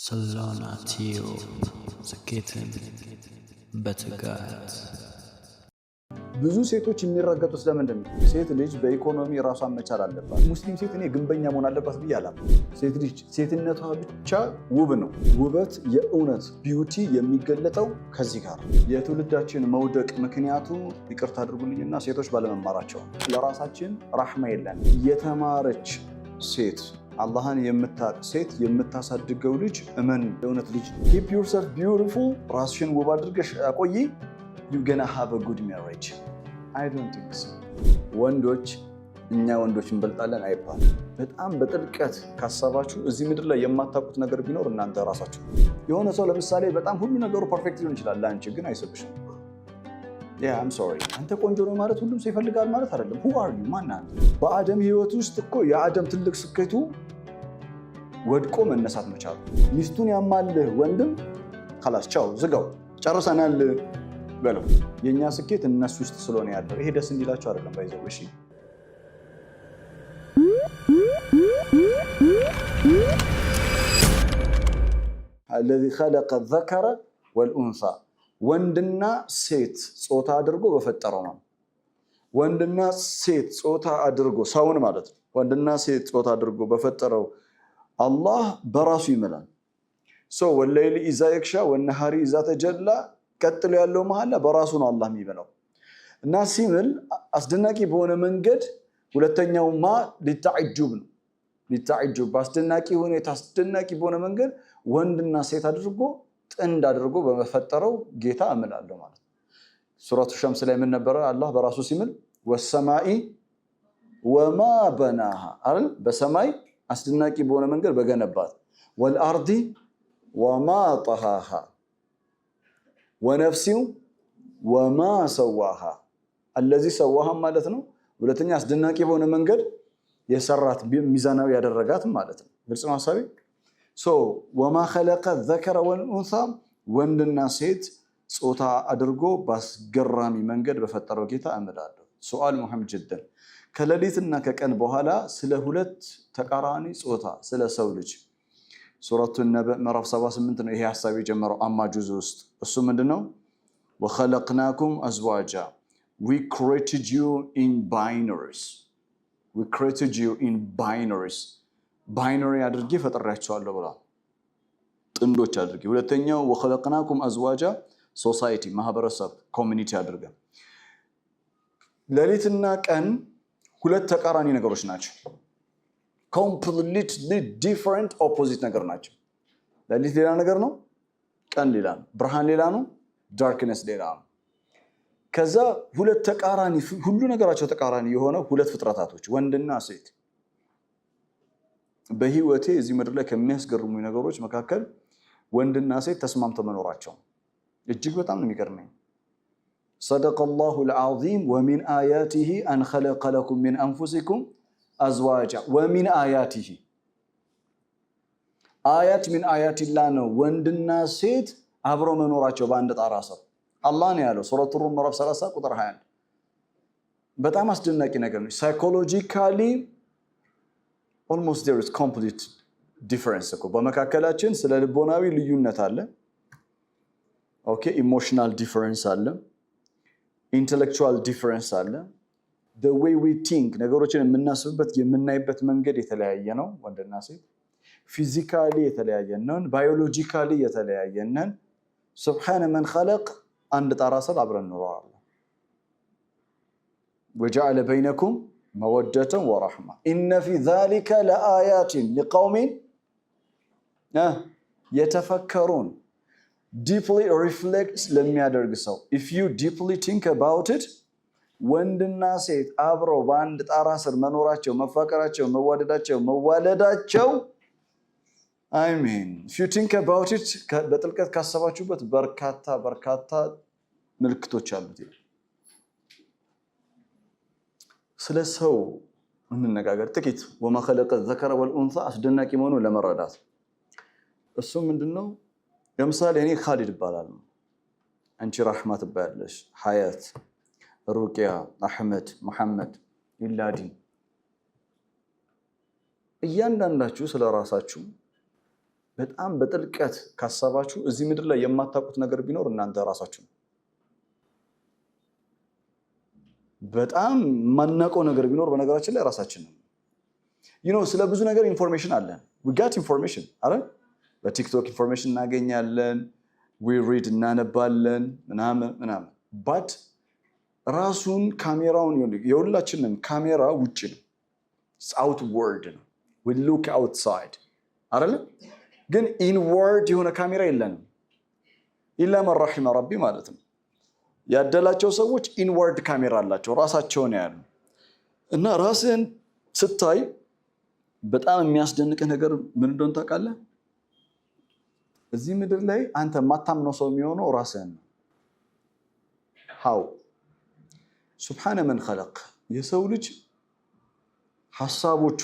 ሰላናቲዮ ስኬትን በትጋት ብዙ ሴቶች የሚረገጡት ለምንድን ነው? ሴት ልጅ በኢኮኖሚ ራሷን መቻል አለባት። ሙስሊም ሴት እኔ ግንበኛ መሆን አለባት ብዬ አላምንም። ሴት ልጅ ሴትነቷ ብቻ ውብ ነው። ውበት የእውነት ቢዩቲ የሚገለጠው ከዚህ ጋር የትውልዳችን መውደቅ ምክንያቱ ይቅርታ አድርጉልኝና ሴቶች ባለመማራቸው ለራሳችን ራህማ የለን። የተማረች ሴት አላህን የምታቅ ሴት የምታሳድገው ልጅ እመን የእውነት ልጅ keep yourself beautiful ራስሽን ውብ አድርገሽ አቆይ you're gonna have a good marriage I don't think so ወንዶች እኛ ወንዶች እንበልጣለን አይባልም በጣም በጥልቀት ካሰባችሁ እዚህ ምድር ላይ የማታውቁት ነገር ቢኖር እናንተ ራሳችሁ የሆነ ሰው ለምሳሌ በጣም ሁሉ ነገሩ ፐርፌክት ሊሆን ይችላል ለአንቺ ግን አይሰብሽም Yeah, I'm sorry. አንተ ቆንጆ ነው ማለት ሁሉም ሰው ይፈልጋል ማለት አይደለም. Who are you? ማን አንተ? በአደም ህይወት ውስጥ እኮ የአደም ትልቅ ስኬቱ ወድቆ መነሳት መቻሉ። ሚስቱን ያማልህ ወንድም خلاص ቻው ዝጋው ጨርሰናል በለው። የኛ ስኬት እነሱ ውስጥ ስለሆነ ያለው ይሄ ደስ እንዲላችሁ አይደለም ባይዘው እሺ። الذي خلق الذكر والأنثى ወንድና ሴት ጾታ አድርጎ በፈጠረው ነው ወንድና ሴት ጾታ አድርጎ ሰውን ማለት ነው ወንድና ሴት ጾታ አድርጎ በፈጠረው አላህ በራሱ ይመላል ወለይሊ ኢዛ የክሻ ወነሃሪ ኢዛ ተጀላ ቀጥሎ ያለው መሐላ በራሱ ነው አላህ የሚበላው እና ሲምል አስደናቂ በሆነ መንገድ ሁለተኛው ሊተዓጅብ ነው ሊተዓጅብ አስደናቂ ሁኔታ አስደናቂ በሆነ መንገድ ወንድና ሴት አድርጎ ጥንድ አድርጎ በመፈጠረው ጌታ አምላለው ማለት ሱረቱ ሸምስ ላይ ምን ነበር አላህ በራሱ ሲምል ወሰማኢ ወማ በናሃ አይደል በሰማይ አስደናቂ በሆነ መንገድ በገነባት ወልአርዲ ወማ ጠሃሃ ወነፍሲ ወማ ሰዋሃ الذي ሰዋሃ ማለት ነው ሁለተኛ አስደናቂ በሆነ መንገድ የሰራት ሚዛናዊ ያደረጋት ማለት ነው ግልጽ ነው ሐሳቤ وما خلق الذكر والأنثى ወንድና ሴት ጾታ አድርጎ ባስገራሚ መንገድ በፈጠረው ጌታ አምላለው ሱአል ሙሐመድ ጀደል ከሌሊትና ከቀን በኋላ ስለ ሁለት ተቃራኒ ጾታ ስለ ሰው ልጅ ሱረቱ ነብእ ምዕራፍ 78 ነው ይሄ ሐሳብ የጀመረው አማ ጁዝ ውስጥ እሱ ምንድነው وخلقناكم أزواجا we created you in binaries we created you in binaries ባይነሪ አድርጌ ፈጥራቸዋለሁ ብላ ጥንዶች አድርጌ ሁለተኛው ወخلقناكم أزواجا ሶሳይቲ ማህበረሰብ ኮሚኒቲ አድርገ ሌሊትና ቀን ሁለት ተቃራኒ ነገሮች ናቸው completely different opposite ነገር ናቸው ሌሊት ሌላ ነገር ነው ቀን ሌላ ነው ብርሃን ሌላ ነው darkness ሌላ ነው ከዛ ሁለት ተቃራኒ ሁሉ ነገራቸው ተቃራኒ የሆነ ሁለት ፍጥረታቶች ወንድና ሴት በህይወቴ እዚህ ምድር ላይ ከሚያስገርሙ ነገሮች መካከል ወንድና ሴት ተስማምተው መኖራቸው እጅግ በጣም ነው የሚገርመኝ صدق الله العظيم ومن آياته أن خلق لكم من أنفسكم أزواجا ومن آياته آيات من آيات الله ነው ወንድና ሴት አብረው መኖራቸው በአንድ ጣራ ስር አላህ ነው ያለው ሱረቱ ሩም ምዕራፍ 30 ቁጥር 21 በጣም አስደናቂ ነገር ነው ሳይኮሎጂካሊ almost there is complete difference እኮ በመካከላችን ስለ ልቦናዊ ልዩነት አለ ኦኬ ኢሞሽናል ዲፈረንስ አለ ኢንተሌክቹዋል ዲፈረንስ አለ the way we think ነገሮችን የምናስብበት የምናይበት መንገድ የተለያየ ነው ወንድና ሴት ፊዚካሊ የተለያየ ነው ባዮሎጂካሊ የተለያየ ነው سبحان من خلق አንድ ጣራ ስር አብረን ኖረዋል وجعل بينكم مودة ورحمة إن في ذلك لآيات لقوم يتفكرون deeply reflect لم يدرج سو if you deeply think about it ወንድና ሴት አብረው በአንድ ጣራ ስር መኖራቸው መፋቀራቸው መዋደዳቸው መዋለዳቸው I mean if you think about it በጥልቀት ካሰባችሁበት በርካታ ምልክቶች አሉት ስለ ሰው እንነጋገር ጥቂት وما خلق الذكر والأنثى አስደናቂ መሆኑ ለመረዳት እሱ ምንድነው ለምሳሌ እኔ ኻሊድ እባላለሁ አንቺ ራህማ ትባያለሽ ሐያት ሩቂያ አህመድ መሐመድ ኢላዲ እያንዳንዳችሁ ስለ ራሳችሁ በጣም በጥልቀት ካሰባችሁ እዚህ ምድር ላይ የማታውቁት ነገር ቢኖር እናንተ ራሳችሁ በጣም ማናውቀው ነገር ቢኖር በነገራችን ላይ ራሳችን ነው። ስለ ብዙ ነገር ኢንፎርሜሽን አለን። we got information አይደል? በቲክቶክ ኢንፎርሜሽን እናገኛለን፣ we read እናነባለን ምናምን but ራሱን ካሜራውን የሁላችንም ካሜራ ውጭ ነው። it's outward ነው። we look outside አይደል? ግን ኢንወርድ የሆነ ካሜራ የለንም። ኢላ መን ረሒመ ረቢ ማለት ነው። ያደላቸው ሰዎች ኢንወርድ ካሜራ አላቸው፣ ራሳቸውን ያሉ እና ራስን ስታይ በጣም የሚያስደንቅህ ነገር ምን እንደሆነ ታውቃለህ? እዚህ ምድር ላይ አንተ የማታምነው ሰው የሚሆነው ራስህን ነው። ሃው ሱብሓነ መን ኸለቅ የሰው ልጅ ሐሳቦቹ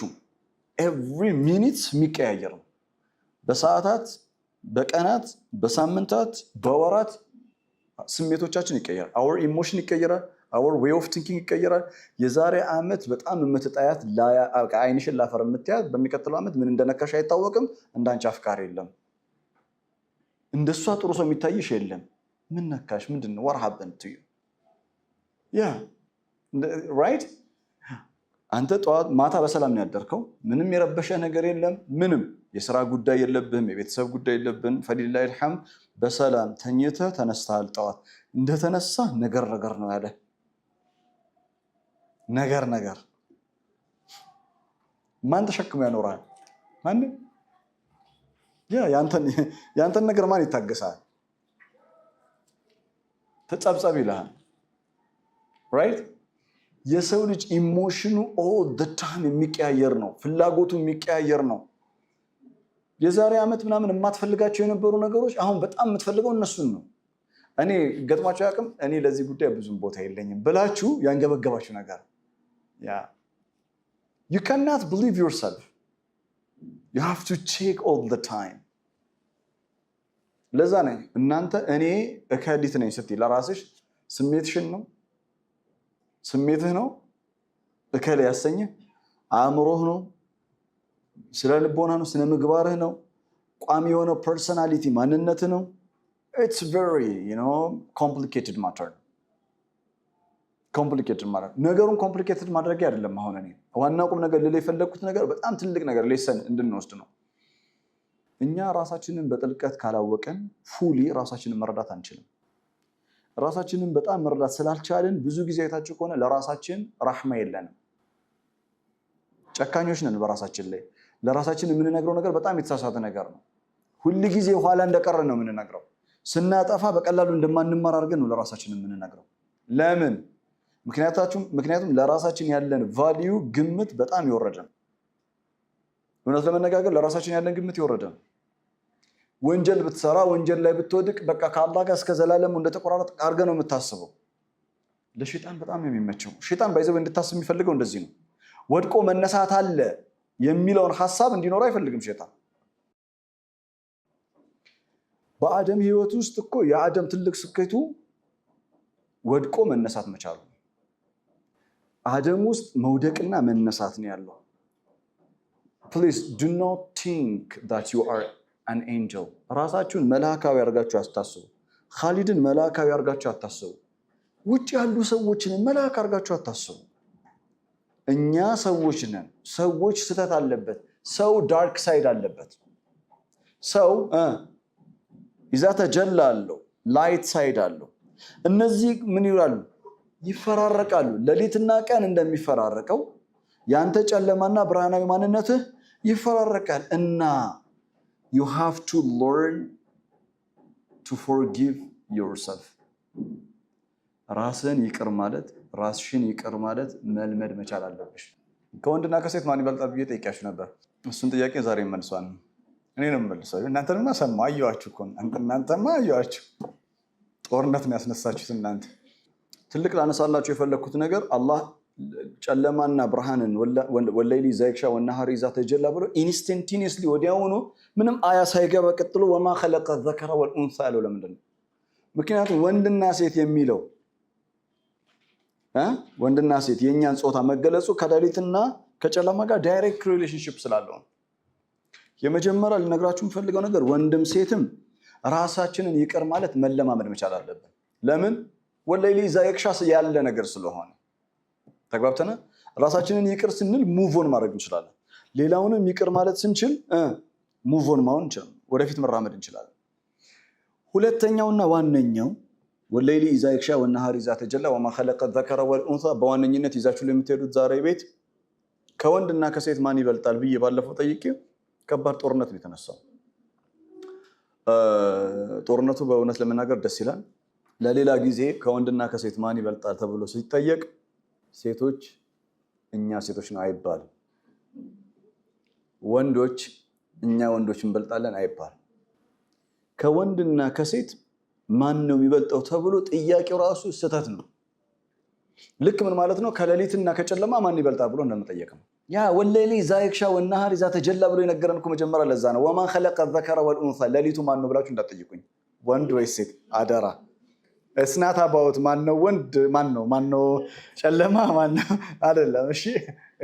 ኤቭሪ ሚኒት የሚቀያየር ነው። በሰዓታት፣ በቀናት፣ በሳምንታት፣ በወራት ስሜቶቻችን ይቀየራል። our ኢሞሽን ይቀየራል። our way of thinking ይቀየራል። የዛሬ ዓመት በጣም የምትጣያት አይንሽን ላፈር የምትያት በሚቀጥለው ዓመት ምን እንደነካሽ አይታወቅም። እንዳንቺ አፍቃሪ የለም። እንደሷ ጥሩ ሰው የሚታይሽ የለም። ምን ነካሽ? ምንድነው? what happened to you? yeah right አንተ ጠዋት ማታ በሰላም ነው ያደርከው። ምንም የረበሸ ነገር የለም። ምንም የሥራ ጉዳይ የለብህም፣ የቤተሰብ ጉዳይ የለብህም። ፈሊላሂ አልሐምድ በሰላም ተኝተህ ተነስተሃል። ጠዋት እንደተነሳ ነገር ነው ያለ ነገር ማን ተሸክሞ ያኖራል? ማን ያንተን ነገር ማን ይታገሳል? ተጸብጸብ ይልሃል። ራይት የሰው ልጅ ኢሞሽኑ ኦል ዘ ታይም የሚቀያየር ነው። ፍላጎቱ የሚቀያየር ነው። የዛሬ ዓመት ምናምን የማትፈልጋቸው የነበሩ ነገሮች አሁን በጣም የምትፈልገው እነሱን ነው። እኔ ገጥሟቸው ያቅም እኔ ለዚህ ጉዳይ ብዙም ቦታ የለኝም ብላችሁ ያንገበገባችሁ ነገር you cannot believe yourself. you have to check all the time. ለዛ ነኝ እናንተ እኔ እከዲት ነኝ ስትይ ለራስሽ ስሜትሽን ነው ስሜትህ ነው እከለ ያሰኘ አእምሮህ ነው ስለ ልቦና ነው ስነ ምግባርህ ነው ቋሚ የሆነ ፐርሰናሊቲ ማንነት ነው። it's very complicated matter. ነገሩን ኮምፕሊኬትድ ማድረግ አይደለም። አሁን እኔ ዋናው ቁም ነገር ልለ የፈለኩት ነገር በጣም ትልቅ ነገር ሌሰን እንድንወስድ ነው። እኛ ራሳችንን በጥልቀት ካላወቀን ፉሊ ራሳችንን መረዳት አንችልም። ራሳችንን በጣም መረዳት ስላልቻልን ብዙ ጊዜ አይታችሁ ከሆነ ለራሳችን ረህማ የለንም። ጨካኞች ነን በራሳችን ላይ። ለራሳችን የምንነግረው ነገር በጣም የተሳሳተ ነገር ነው። ሁሉ ጊዜ ኋላ እንደቀረን ነው የምንነግረው። ስናጠፋ በቀላሉ እንደማንማር አድርገን ነው ለራሳችን የምንነግረው። ለምን? ምክንያቱም ለራሳችን ያለን ቫልዩ ግምት በጣም የወረደ ነው። እውነት ለመነጋገር ለራሳችን ያለን ግምት የወረደ ነው። ወንጀል ብትሰራ ወንጀል ላይ ብትወድቅ በቃ ከአላህ ጋር እስከ ዘላለሙ እንደተቆራረጥ አድርገህ ነው የምታስበው። ለሸይጣን በጣም ነው የሚመቸው። ሸይጣን ባይዘው እንድታስብ የሚፈልገው እንደዚህ ነው። ወድቆ መነሳት አለ የሚለውን ሐሳብ እንዲኖር አይፈልግም ሸይጣን። በአደም ህይወት ውስጥ እኮ የአደም ትልቅ ስኬቱ ወድቆ መነሳት መቻሉ። አደም ውስጥ መውደቅና መነሳት ነው ያለው። Please do not think that you are an angel. ራሳችሁን መላእክታዊ አድርጋችሁ አታስቡ። ኻሊድን መላእክታዊ አድርጋችሁ አታስቡ። ውጭ ያሉ ሰዎችን መላእክ አድርጋችሁ አታስቡ። እኛ ሰዎች ነን። ሰዎች ስተት አለበት። ሰው ዳርክ ሳይድ አለበት። ሰው ኢዛ ተጀላ አለው፣ ላይት ሳይድ አለው። እነዚህ ምን ይላሉ? ይፈራረቃሉ። ሌሊትና ቀን እንደሚፈራረቀው ያንተ ጨለማና ብርሃናዊ ማንነትህ ይፈራረቃል። እና you have to learn to forgive yourself. ራስን ይቅር ማለት ራስሽን ይቅር ማለት መልመድ መቻል አለብሽ። ከወንድና ከሴት ማን ይበልጣል ብዬ ጠይቄያችሁ ነበር። እሱን ጥያቄ ዛሬ መልሷል። እኔ ነው መልሰው። እናንተማ ሰማ አየዋችሁ እኮ እናንተማ አየዋችሁ። ጦርነት ነው ያስነሳችሁት እናንተ። ትልቅ ላነሳላችሁ የፈለኩት ነገር አላህ ጨለማና ብርሃንን ወለይሊ ዘይክሻ ወነሃሪ ኢዛ ተጀላ ብሎ ኢንስታንቲኒየስሊ ወዲያውኑ ምንም አያ ሳይገባ ቀጥሎ ወማ خلق الذكر والانثى አለው። ለምንድን ነው? ምክንያቱም ወንድና ሴት የሚለው ወንድና ሴት የኛን ጾታ መገለጹ ከሌሊትና ከጨለማ ጋር ዳይሬክት ሪሌሽንሺፕ ስላለው የመጀመሪያ ልነግራችሁ የምፈልገው ነገር ወንድም ሴትም ራሳችንን ይቅር ማለት መለማመድ መቻል አለብን። ለምን? ወለይሊ ኢዛ የክሻስ ያለ ነገር ስለሆነ ተግባብተና ራሳችንን ይቅር ስንል ሙቭ ኦን ማድረግ እንችላለን። ሌላውንም ይቅር ማለት ስንችል ሙቭ ኦን ማውን እንችላለን፣ ወደፊት መራመድ እንችላለን። ሁለተኛውና ዋነኛው ወለይሊ ኢዛ የክሻ ወነሃር ኢዛ ተጀላ ወማ ኸለቀ ዘከረ ወልኡንሳ በዋነኝነት ይዛችሁ ለምትሄዱት ዛሬ ቤት ከወንድና ከሴት ማን ይበልጣል ብዬ ባለፈው ጠይቄ ከባድ ጦርነት ነው የተነሳው። ጦርነቱ በእውነት ለመናገር ደስ ይላል። ለሌላ ጊዜ ከወንድና ከሴት ማን ይበልጣል ተብሎ ሲጠየቅ ሴቶች እኛ ሴቶች ነው አይባልም። ወንዶች እኛ ወንዶች እንበልጣለን አይባልም። ከወንድና ከሴት ማን ነው የሚበልጠው ተብሎ ጥያቄው ራሱ ስህተት ነው። ልክ ምን ማለት ነው? ከሌሊትና ከጨለማ ማን ይበልጣል ብሎ እንደመጠየቅ ነው። ያ ወለይሊ ኢዛ የክሻ ወነሃር ኢዛ ተጀላ ብሎ የነገረን እኮ መጀመሪያ ለዛ ነው። ወማ ኸለቀ ዘከረ ወልኡንሳ ሌሊቱ ማን ነው ብላችሁ እንዳትጠይቁኝ፣ ወንድ ወይስ ሴት አደራ። እስናት አባውት ማን ነው ወንድ ማን ነው ጨለማ ማን ነው አይደለም። እሺ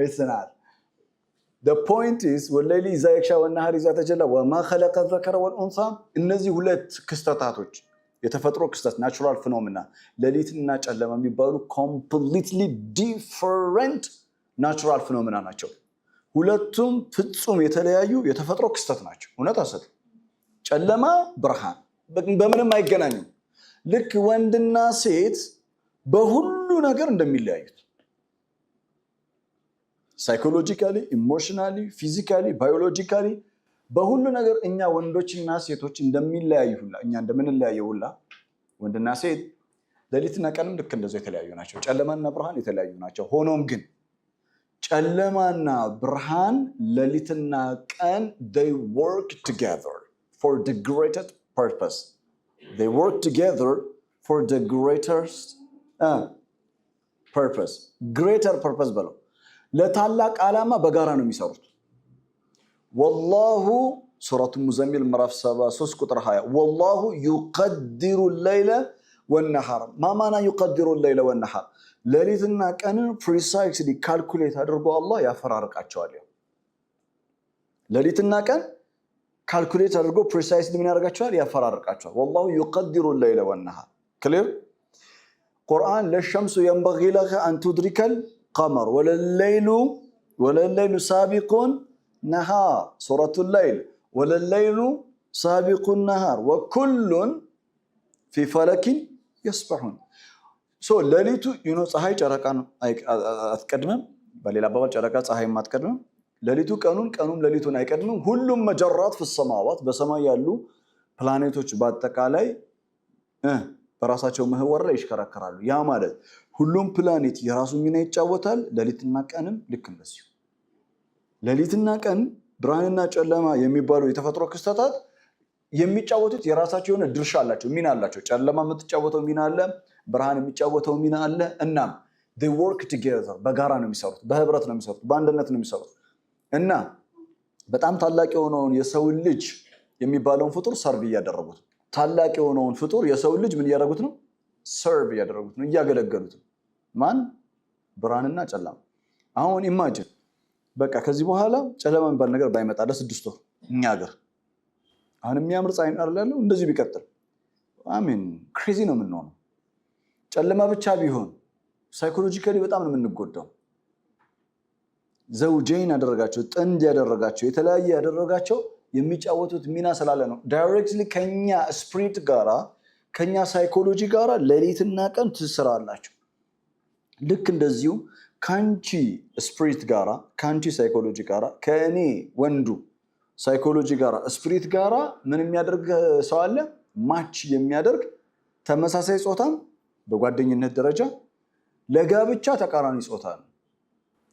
እስናት the point is ወለይሊ ኢዛ የክሻ ወነሃር ኢዛ ተጀላ ወማ ኸለቀ ዘከረ ወልኡንሳ እነዚህ ሁለት ክስተታቶች የተፈጥሮ ክስተት ናቹራል ፊኖሜና ሌሊትና ጨለማ የሚባሉ ኮምፕሊትሊ ዲፈረንት ናቹራል ፊኖሜና ናቸው። ሁለቱም ፍጹም የተለያዩ የተፈጥሮ ክስተት ናቸው። እውነት አሰት ጨለማ ብርሃን በምንም አይገናኙም። ልክ ወንድና ሴት በሁሉ ነገር እንደሚለያዩት ሳይኮሎጂካሊ፣ ኢሞሽናሊ፣ ፊዚካሊ፣ ባዮሎጂካሊ በሁሉ ነገር እኛ ወንዶችና ሴቶች እንደሚለያዩ ሁላ እኛ እንደምንለያየው ሁላ ወንድና ሴት ሌሊትና ቀንም ልክ እንደዛው የተለያዩ ናቸው። ጨለማና ብርሃን የተለያዩ ናቸው። ሆኖም ግን ጨለማና ብርሃን ሌሊትና ቀን they work together for the greatest purpose. They work together for the greatest purpose. Greater purpose በለው ለታላቅ ዓላማ በጋራ ነው የሚሰሩት። ወላሁ ሱረቱ ሙዘሚል ምዕራፍ 73 ቁጥር 20 ወላሁ يقدر الليل والنهار ما معنى يقدر الليل والنهار ሌሊትና ቀንን ፕሪሳይስሊ ካልኩሌት አድርጎ አላህ ያፈራርቃቸዋል። ሌሊትና ቀን ካልኩሌት አድርጎ ፕሪሳይስሊ ምን ያደርጋቸዋል? ያፈራርቃቸዋል። ወላሁ يقدر الليل والنهار ክሊር ቁርአን ለሸምሱ ينبغي لها أن تدرك القمر ወለለይሉ ሳቢቁን ነሃር ሱረቱል ለይል ወለለይሉ ሳቢቁን ነሃር ወኩሉን ፊ ፈለኪን የስበሑን ሌሊቱ ፀሐይ ጨረቃን አትቀድምም። በሌላ አባባል ጨረቃ ፀሐይ አትቀድምም። ሌሊቱ ቀኑም ሌሊቱን አይቀድምም። ሁሉም መጀራት ፍሰማዋት በሰማይ ያሉ ፕላኔቶች በአጠቃላይ በራሳቸው ምህዋር ላይ ይሽከረከራሉ። ያ ማለት ሁሉም ፕላኔት የራሱ ሚና ይጫወታል። ሌሊትና ቀንም ልክ እንደዚሁ ሌሊትና ቀን ብርሃንና ጨለማ የሚባሉ የተፈጥሮ ክስተታት የሚጫወቱት የራሳቸው የሆነ ድርሻ አላቸው፣ ሚና አላቸው። ጨለማ የምትጫወተው ሚና አለ፣ ብርሃን የሚጫወተው ሚና አለ። እናም they work together በጋራ ነው የሚሰሩት፣ በህብረት ነው የሚሰሩት፣ በአንድነት ነው የሚሰሩት። እና በጣም ታላቅ የሆነውን የሰው ልጅ የሚባለውን ፍጡር ሰርቭ እያደረጉት፣ ታላቅ የሆነውን ፍጡር የሰው ልጅ ምን እያደረጉት ነው? ሰርቭ እያደረጉት ነው፣ እያገለገሉት። ማን? ብርሃንና ጨለማ። አሁን ኢማጂን በቃ ከዚህ በኋላ ጨለማ የሚባል ነገር ባይመጣ ለ6 ወር እኛ ሀገር አሁን የሚያምር ፀሐይ ያለው እንደዚህ ቢቀጥል አሜን ክሬዚ ነው የምንሆነው። ጨለማ ብቻ ቢሆን ሳይኮሎጂካሊ በጣም ነው የምንጎዳው። ዘውጀይን ያደረጋቸው ጥንድ ያደረጋቸው የተለያየ ያደረጋቸው የሚጫወቱት ሚና ስላለ ነው። ዳይሬክትሊ ከኛ ስፒሪት ጋራ ከኛ ሳይኮሎጂ ጋራ ሌሊትና ቀን ትስራላችሁ። ልክ እንደዚሁ ካንቺ ስፒሪት ጋራ ካንቺ ሳይኮሎጂ ጋራ ከእኔ ወንዱ ሳይኮሎጂ ጋራ ስፒሪት ጋራ ምን የሚያደርግ ሰው አለ? ማች የሚያደርግ ተመሳሳይ ጾታም በጓደኝነት ደረጃ ለጋብቻ ተቃራኒ ጾታ ነው።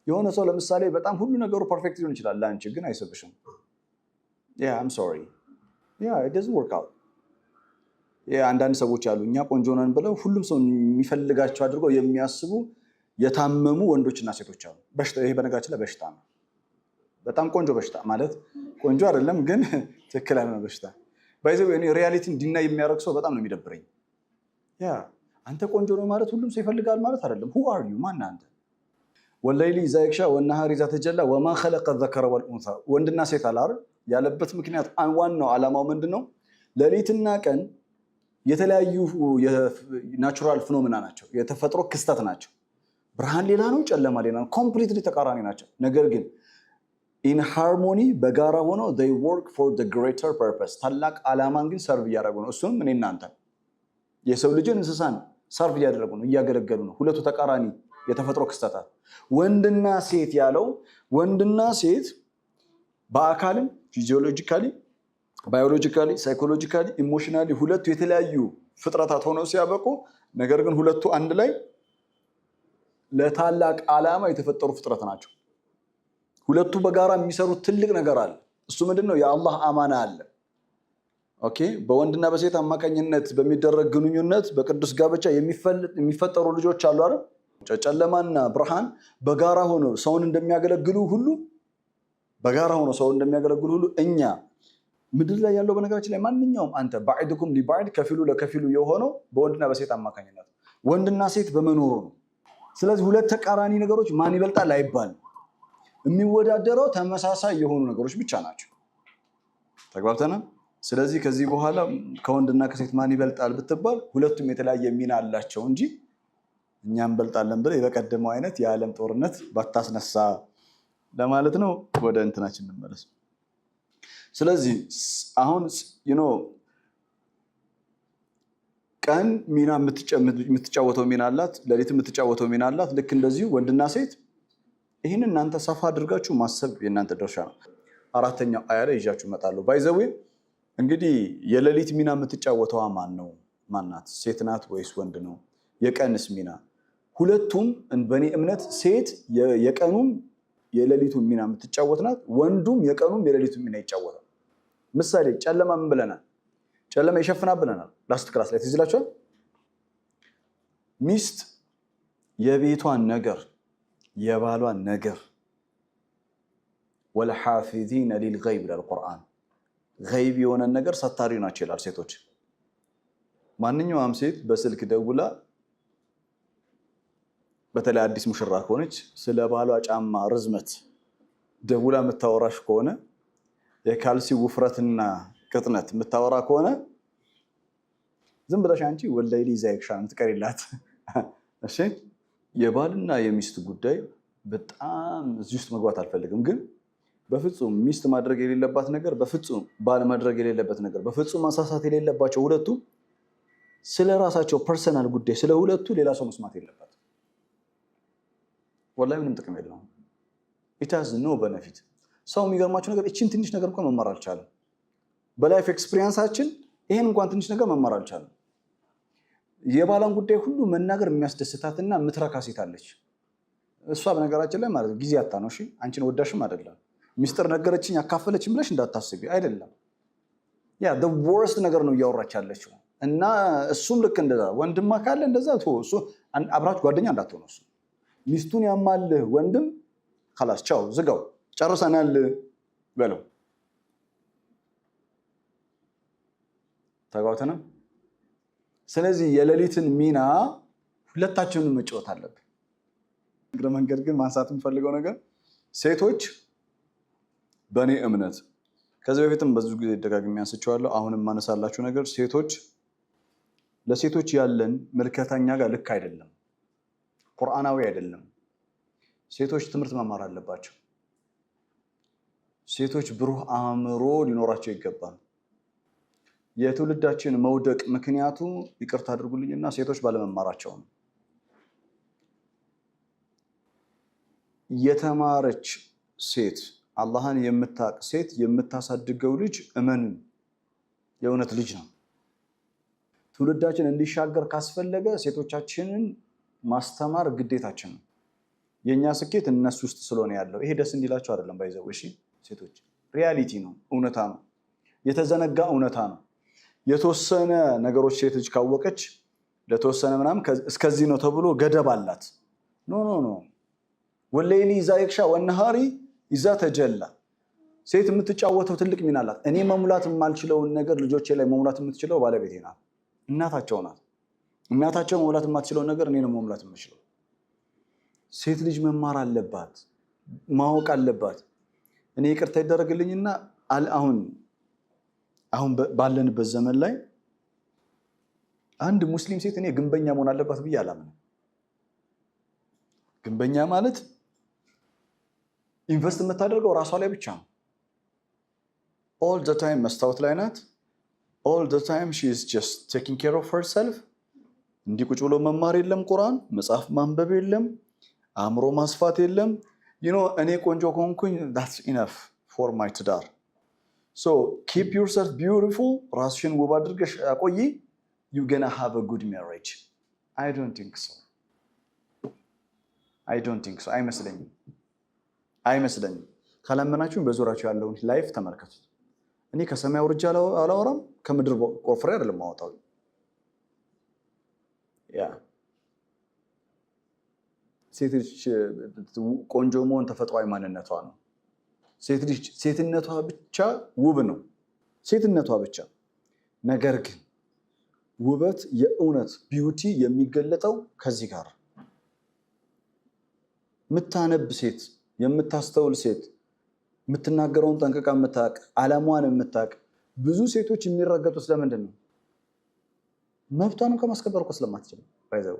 የሆነ ሰው ለምሳሌ በጣም ሁሉ ነገሩ ፐርፌክት ሊሆን ይችላል፣ ለአንቺ ግን አይሰብሽም። I'm sorry. It doesn't work out. አንዳንድ ሰዎች አሉ እኛ ቆንጆ ነን ብለው ሁሉም ሰው የሚፈልጋቸው አድርገው የሚያስቡ የታመሙ ወንዶችና ሴቶች አሉ። በሽታ ይሄ በነገራችን ላይ በሽታ ነው። በጣም ቆንጆ በሽታ ማለት ቆንጆ አይደለም ግን ትክክለኛ በሽታ። ባይዘው እኔ ሪያሊቲን ዲናይ የሚያደርግ ሰው በጣም ነው የሚደብረኝ። አንተ ቆንጆ ነው ማለት ሁሉም ሰው ይፈልጋል ማለት አይደለም። who are you? ማን አንተ? ወለይሊ ኢዛ የክሻ ወነሃር ኢዛ ተጀላ ወማ ኸለቀ ዘከረ ወልኡንሳ ወንድና ሴት አላር ያለበት ምክንያት ዋናው ዓላማው ምንድነው? ሌሊትና ቀን የተለያዩ ናቹራል ፊኖሜና ናቸው፣ የተፈጥሮ ክስተት ናቸው። ብርሃን ሌላ ነው፣ ጨለማ ሌላ ነው። ኮምፕሊትሊ ተቃራኒ ናቸው። ነገር ግን ኢን ሃርሞኒ በጋራ ሆነው they work for the greater purpose ታላቅ ዓላማን ግን ሰርቭ እያደረጉ ነው። እሱም እኔ እናንተ የሰው ልጅን እንስሳን ሰርቭ እያደረጉ ነው፣ እያገለገሉ ነው። ሁለቱ ተቃራኒ የተፈጥሮ ክስተታት ወንድና ሴት ያለው ወንድና ሴት በአካልም ፊዚዮሎጂካሊ፣ ባዮሎጂካሊ፣ ሳይኮሎጂካሊ፣ ኢሞሽናሊ ሁለቱ የተለያዩ ፍጥረታት ሆነው ሲያበቁ ነገር ግን ሁለቱ አንድ ላይ ለታላቅ ዓላማ የተፈጠሩ ፍጥረት ናቸው። ሁለቱ በጋራ የሚሰሩት ትልቅ ነገር አለ። እሱ ምንድነው? የአላህ አማና አለ። ኦኬ፣ በወንድና በሴት አማካኝነት በሚደረግ ግንኙነት በቅዱስ ጋብቻ የሚፈጠሩ ልጆች አሉ አይደል? ጨለማና ብርሃን በጋራ ሆነው ሰውን እንደሚያገለግሉ ሁሉ እኛ ምድር ላይ ያለው በነገራችን ላይ ማንኛውም አንተ ባዕድኩም ሊባዕድ ከፊሉ ለከፊሉ የሆነው በወንድና በሴት አማካኝነት ወንድና ሴት በመኖሩ ነው። ስለዚህ ሁለት ተቃራኒ ነገሮች ማን ይበልጣል አይባልም። የሚወዳደረው ተመሳሳይ የሆኑ ነገሮች ብቻ ናቸው። ተግባብተናል? ስለዚህ ከዚህ በኋላ ከወንድና ከሴት ማን ይበልጣል ብትባል ሁለቱም የተለያየ ሚና አላቸው እንጂ እኛም እንበልጣለን ብለህ የበቀደመው አይነት የዓለም ጦርነት ባታስነሳ ለማለት ነው። ወደ እንትናችን እንመለስ። ስለዚህ አሁን ቀን ሚና የምትጫወተው ሚና አላት፣ ሌሊት የምትጫወተው ሚና አላት። ልክ እንደዚሁ ወንድና ሴት ይህን እናንተ ሰፋ አድርጋችሁ ማሰብ የእናንተ ድርሻ ነው። አራተኛው አያ ላይ ይዣችሁ እመጣለሁ። ባይዘዌ እንግዲህ የሌሊት ሚና የምትጫወተዋ ማናት? ሴት ናት ወይስ ወንድ ነው? የቀንስ ሚና? ሁለቱም በእኔ እምነት ሴት የቀኑም የሌሊቱን ሚና የምትጫወት ናት፣ ወንዱም የቀኑም የሌሊቱን ሚና ይጫወታል። ምሳሌ ጨለማ ምን ብለናል? ጨለማ ይሸፍናል ብለናል ላስት ክላስ ላይ ትዝ ይላችኋል። ሚስት የቤቷን ነገር የባሏን ነገር ወልሐፊዚነ ሊልገይብ ይላል ቁርአን። ገይብ የሆነ ነገር ሰታሪ ናቸው ይላል ሴቶች። ማንኛውም ሴት በስልክ ደውላ በተለይ አዲስ ሙሽራ ከሆነች ስለ ባሏ ጫማ ርዝመት ደውላ የምታወራሽ ከሆነ የካልሲ ውፍረትና ቅጥነት የምታወራ ከሆነ ዝም ብለሽ አንቺ ወላሂ ሊዛይክሻ የምትቀሪላት። እሺ፣ የባልና የሚስት ጉዳይ በጣም እዚህ ውስጥ መግባት አልፈልግም፣ ግን በፍጹም ሚስት ማድረግ የሌለባት ነገር፣ በፍጹም ባል ማድረግ የሌለበት ነገር፣ በፍጹም ማሳሳት የሌለባቸው ሁለቱ ስለ ራሳቸው ፐርሰናል ጉዳይ ስለ ሁለቱ ሌላ ሰው መስማት የለበት። ወላሂ ምንም ጥቅም የለውም። ኢት ሃዝ ኖ ቤኔፊት። ሰው የሚገርማቸው ነገር እቺን ትንሽ ነገር እንኳን መማር አልቻለም። በላይፍ ኤክስፒሪየንሳችን ይሄን እንኳን ትንሽ ነገር መማር አልቻለም። የባሏን ጉዳይ ሁሉ መናገር የሚያስደስታትና የምትረካ ሴት አለች። እሷ በነገራችን ላይ ማለት ጊዜ አታ ነው። እሺ፣ አንቺን ወዳሽም አይደለም ሚስጥር ነገረችኝ አካፈለችኝ ብለሽ እንዳታስቢ አይደለም። ያ the worst ነገር ነው እያወራች ያለችው። እና እሱም ልክ እንደዛ ወንድማ ካለ እንደዛ እሱ አብራችሁ ጓደኛ እንዳትሆኑ። እሱ ሚስቱን ያማልህ ወንድም خلاص ቻው ዝጋው ጨርሰናል በለው። ተጋውተና ስለዚህ የሌሊትን ሚና ሁለታችንም መጫወት አለብን። እግረ መንገድ ግን ማንሳት የምፈልገው ነገር ሴቶች በእኔ እምነት ከዚህ በፊትም ብዙ ጊዜ ደጋግሜ አንስቼዋለሁ፣ አሁንም ማነሳላችሁ ነገር ሴቶች ለሴቶች ያለን መልከታኛ ጋር ልክ አይደለም፣ ቁርአናዊ አይደለም። ሴቶች ትምህርት መማር አለባቸው። ሴቶች ብሩህ አእምሮ ሊኖራቸው ይገባል። የትውልዳችን መውደቅ ምክንያቱ ይቅርታ አድርጉልኝና ሴቶች ባለመማራቸው ነው። የተማረች ሴት አላህን የምታቅ ሴት የምታሳድገው ልጅ እመን የእውነት ልጅ ነው። ትውልዳችን እንዲሻገር ካስፈለገ ሴቶቻችንን ማስተማር ግዴታችን ነው። የኛ ስኬት እነሱ ውስጥ ስለሆነ ያለው ይሄ ደስ እንዲላቸው አይደለም። ባይዘው እሺ፣ ሴቶች ሪያሊቲ ነው፣ እውነታ ነው፣ የተዘነጋ እውነታ ነው። የተወሰነ ነገሮች ሴት ልጅ ካወቀች ለተወሰነ ምናምን እስከዚህ ነው ተብሎ ገደብ አላት። ኖ ወለይሊ ኢዛ የክሻ ወነሃሪ ኢዛ ተጀላ። ሴት የምትጫወተው ትልቅ ሚና አላት። እኔ መሙላት የማልችለውን ነገር ልጆቼ ላይ መሙላት የምትችለው ባለቤቴ ናት፣ እናታቸው ናት። እናታቸው መሙላት የማትችለውን ነገር እኔ ነው መሙላት የምችለው። ሴት ልጅ መማር አለባት፣ ማወቅ አለባት። እኔ ይቅርታ ይደረግልኝና አሁን ባለንበት ዘመን ላይ አንድ ሙስሊም ሴት እኔ ግንበኛ መሆን አለባት ብዬ አላምንም። ግንበኛ ማለት ኢንቨስት የምታደርገው ራሷ ላይ ብቻ ነው። all the time መስታወት ላይ ናት። all the time she is just taking care of herself። እንዲህ ቁጭ ብሎ መማር የለም፣ ቁርአን መጽሐፍ ማንበብ የለም፣ አእምሮ ማስፋት የለም። እኔ ቆንጆ ከሆንኩኝ that's enough for my ትዳር። so keep yourself beautiful። ራስሽን ውብ አድርገሽ አቆይ። you gonna have a good marriage። I don't think so። አይመስለኝም። ካላመናችሁም በዙሪያችሁ ያለውን ላይፍ ተመልከቱት። እኔ ከሰማይ አውርጄ አላወራም፣ ከምድር ቆፍሬ አይደለም ማውጣው። ሴት ልጅ ቆንጆ መሆን ተፈጥሯዊ ማንነቷ ነው። ሴት ልጅ ሴትነቷ ብቻ ውብ ነው፣ ሴትነቷ ብቻ። ነገር ግን ውበት የእውነት ቢዩቲ የሚገለጠው ከዚህ ጋር የምታነብ ሴት፣ የምታስተውል ሴት፣ የምትናገረውን ጠንቅቃ የምታውቅ፣ ዓላማዋን የምታውቅ። ብዙ ሴቶች የሚረገጡት ለምንድን ነው? መብቷን ከማስከበር እኮ ስለማትችል ባይዘው።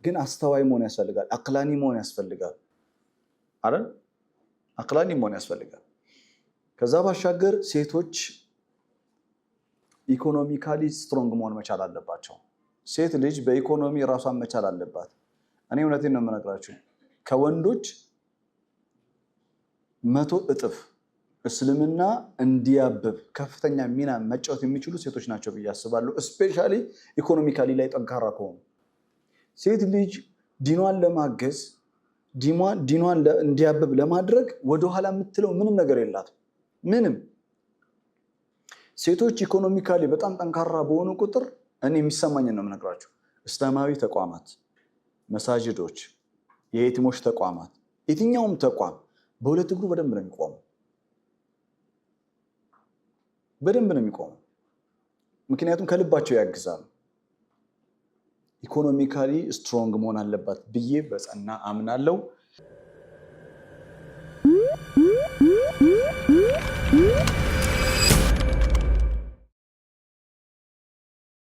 ግን አስተዋይ መሆን ያስፈልጋል፣ አቅላኒ መሆን ያስፈልጋል አይደል? አቅላኒ መሆን ያስፈልጋል። ከዛ ባሻገር ሴቶች ኢኮኖሚካሊ ስትሮንግ መሆን መቻል አለባቸው። ሴት ልጅ በኢኮኖሚ ራሷን መቻል አለባት። እኔ እውነቴን ነው የምነግራችሁ፣ ከወንዶች 100 እጥፍ እስልምና እንዲያብብ ከፍተኛ ሚና መጫወት የሚችሉ ሴቶች ናቸው ብዬ አስባለሁ። እስፔሻሊ ኢኮኖሚካሊ ላይ ጠንካራ ከሆኑ። ሴት ልጅ ዲኗን ለማገዝ ዲኗን እንዲያብብ ለማድረግ ወደኋላ የምትለው ምንም ነገር የላትም። ምንም። ሴቶች ኢኮኖሚካሊ በጣም ጠንካራ በሆኑ ቁጥር እኔ የሚሰማኝ ነው የምነግራችሁ፣ እስላማዊ ተቋማት፣ መሳጅዶች፣ የየቲሞች ተቋማት፣ የትኛውም ተቋም በሁለት እግሩ በደንብ ነው የሚቆመው። ምክንያቱም ከልባቸው ያግዛሉ። ኢኮኖሚካሊ ስትሮንግ መሆን አለባት ብዬ በጸና አምናለሁ።